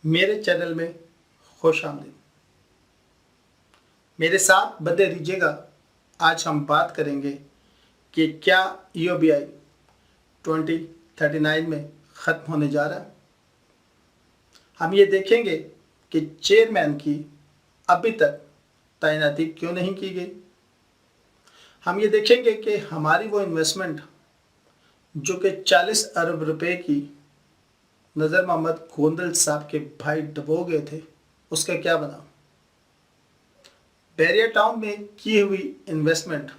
میرے چینل میں خوش آمدید۔ میرے ساتھ بدے دیجیے گا۔ آج ہم بات کریں گے کہ کیا EOBI 2039 میں ختم ہونے جا رہا ہے۔ ہم یہ دیکھیں گے کہ چیئرمین کی ابھی تک تعیناتی کیوں نہیں کی گئی۔ ہم یہ دیکھیں گے کہ ہماری وہ انویسٹمنٹ جو کہ 40 ارب روپے کی نذر محمد گوندل صاحب کے بھائی ڈبو گئے تھے، اس کا کیا بنا۔ بیریا ٹاؤن میں کی ہوئی انویسٹمنٹ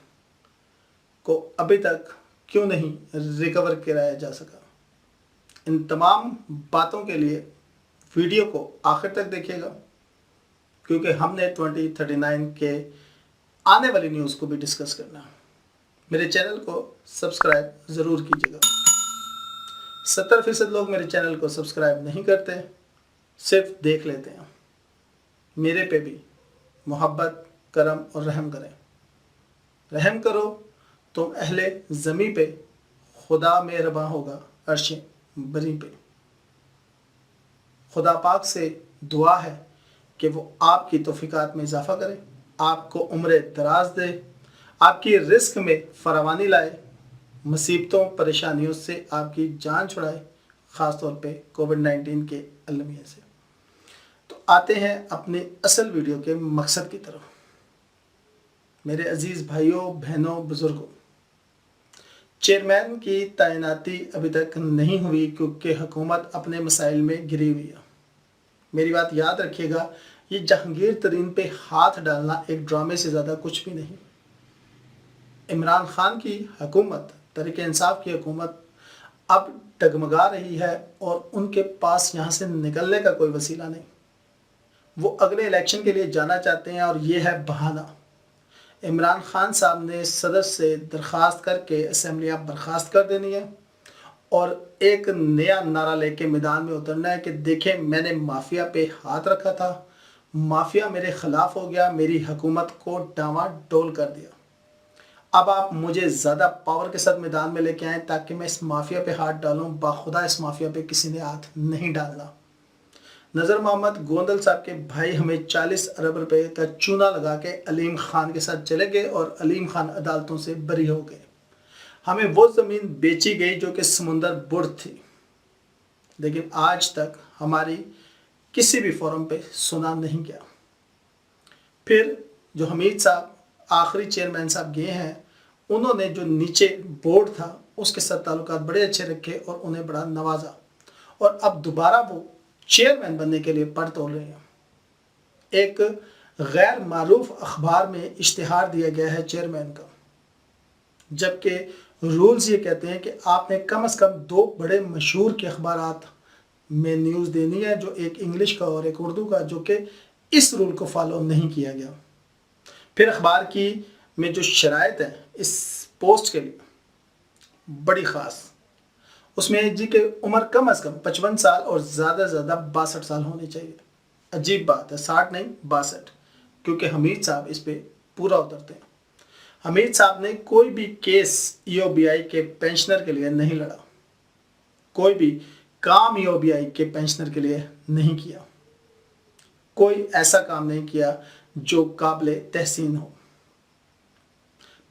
کو ابھی تک کیوں نہیں ریکور کرایا جا سکا۔ ان تمام باتوں کے لیے ویڈیو کو آخر تک دیکھیے گا، کیونکہ ہم نے 2039 کے آنے والی نیوز کو بھی ڈسکس کرنا ہے۔ میرے چینل کو سبسکرائب ضرور کیجیے گا۔ 70% لوگ میرے چینل کو سبسکرائب نہیں کرتے، صرف دیکھ لیتے ہیں۔ میرے پہ بھی محبت، کرم اور رحم کریں۔ رحم کرو تم اہل زمیں پہ، خدا مہرباں ہوگا عرش بری پہ۔ خدا پاک سے دعا ہے کہ وہ آپ کی توفیقات میں اضافہ کرے، آپ کو عمر دراز دے، آپ کی رزق میں فراوانی لائے، مصیبتوں پریشانیوں سے آپ کی جان چھڑائے، خاص طور پہ کووڈ-19 کے المیہ سے۔ تو آتے ہیں اپنے اصل ویڈیو کے مقصد کی طرف۔ میرے عزیز بھائیوں، بہنوں، بزرگوں، چیئرمین کی تعیناتی ابھی تک نہیں ہوئی کیونکہ حکومت اپنے مسائل میں گری ہوئی ہے۔ میری بات یاد رکھیے گا، یہ جہانگیر ترین پہ ہاتھ ڈالنا ایک ڈرامے سے زیادہ کچھ بھی نہیں۔ عمران خان کی حکومت، تحریک انصاف کی حکومت اب ڈگمگا رہی ہے اور ان کے پاس یہاں سے نکلنے کا کوئی وسیلہ نہیں۔ وہ اگلے الیکشن کے لیے جانا چاہتے ہیں اور یہ ہے بہانہ۔ عمران خان صاحب نے صدر سے درخواست کر کے اسمبلیاں برخاست کر دینی ہے اور ایک نیا نعرہ لے کے میدان میں اترنا ہے کہ دیکھیں میں نے مافیا پہ ہاتھ رکھا تھا، مافیا میرے خلاف ہو گیا، میری حکومت کو ڈاواں ڈول کر دیا۔ اب آپ مجھے زیادہ پاور کے ساتھ میدان میں لے کے آئیں تاکہ میں اس مافیا پہ ہاتھ ڈالوں۔ باخدا اس مافیا پہ کسی نے ہاتھ نہیں ڈالنا۔ نذر محمد گوندل صاحب کے بھائی ہمیں 40 ارب روپے کا چونا لگا کے علیم خان کے ساتھ چلے گئے اور علیم خان عدالتوں سے بری ہو گئے۔ ہمیں وہ زمین بیچی گئی جو کہ سمندر بر تھی، لیکن آج تک ہماری کسی بھی فورم پہ سنا نہیں گیا۔ پھر جو حمید صاحب آخری چیئرمین صاحب گئے ہیں، انہوں نے جو نیچے بورڈ تھا اس کے ساتھ تعلقات بڑے اچھے رکھے اور انہیں بڑا نوازا، اور اب دوبارہ وہ چیئرمین بننے کے لیے پڑ تول رہے ہیں۔ ایک غیر معروف اخبار میں اشتہار دیا گیا ہے چیئرمین کا، جبکہ رولز یہ کہتے ہیں کہ آپ نے کم از کم 2 بڑے مشہور کے اخبارات میں نیوز دینی ہے، جو ایک انگلش کا اور ایک اردو کا، جو کہ اس رول کو فالو نہیں کیا گیا۔ پھر اخبار کی میں جو شرائط ہیں اس پوسٹ کے لیے بڑی خاص، اس میں جی کہ عمر کم از کم 55 سال اور زیادہ سے زیادہ 62 سال ہونی چاہیے۔ عجیب بات ہے، 60 نہیں 62، کیونکہ حمید صاحب اس پہ پورا اترتے ہیں۔ حمید صاحب نے کوئی بھی کیس EOBI کے پینشنر کے لیے نہیں لڑا، کوئی بھی کام EOBI کے پینشنر کے لیے نہیں کیا، کوئی ایسا کام نہیں کیا جو قابل تحسین ہو۔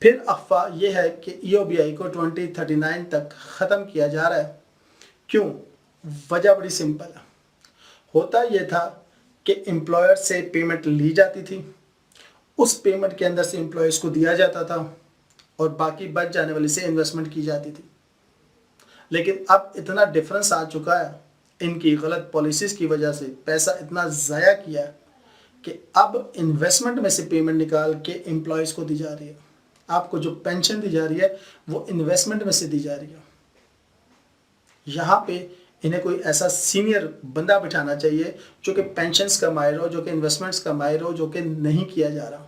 پھر افواہ یہ ہے کہ EOBI کو 2039 تک ختم کیا جا رہا ہے۔ کیوں؟ وجہ بڑی سمپل ہے۔ ہوتا یہ تھا کہ امپلائر سے پیمنٹ لی جاتی تھی، اس پیمنٹ کے اندر سے امپلائیز کو دیا جاتا تھا اور باقی بچ جانے والی سے انویسٹمنٹ کی جاتی تھی۔ لیکن اب اتنا ڈفرنس آ چکا ہے، ان کی غلط پالیسیز کی وجہ سے پیسہ اتنا ضائع کیا کہ اب انویسٹمنٹ میں سے پیمنٹ نکال کے امپلائیز کو دی جا رہی ہے۔ آپ کو جو پینشن دی جا رہی ہے وہ انویسٹمنٹ میں سے دی جا رہی ہے۔ یہاں پہ انہیں کوئی ایسا سینئر بندہ بٹھانا چاہیے جو کہ پینشنز کا ماہر ہو، جو کہ انویسٹمنٹس کا ماہر ہو، جو کہ نہیں کیا جا رہا،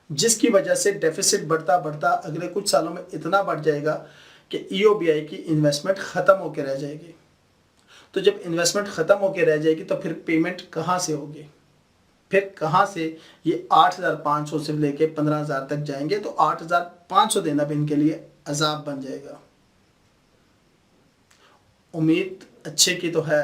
جس کی وجہ سے ڈیفیسٹ بڑھتا بڑھتا اگلے کچھ سالوں میں اتنا بڑھ جائے گا کہ EOBI کی انویسٹمنٹ ختم ہو کے رہ جائے گی۔ تو جب انویسٹمنٹ ختم ہو کے رہ جائے گی تو پھر پیمنٹ کہاں سے ہوگی؟ پھر کہاں سے یہ 8,500 سے لے کے 15,000 تک جائیں گے؟ تو 8,500 دینا بھی ان کے لیے عذاب بن جائے گا۔ امید اچھے کی تو ہے،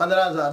15,000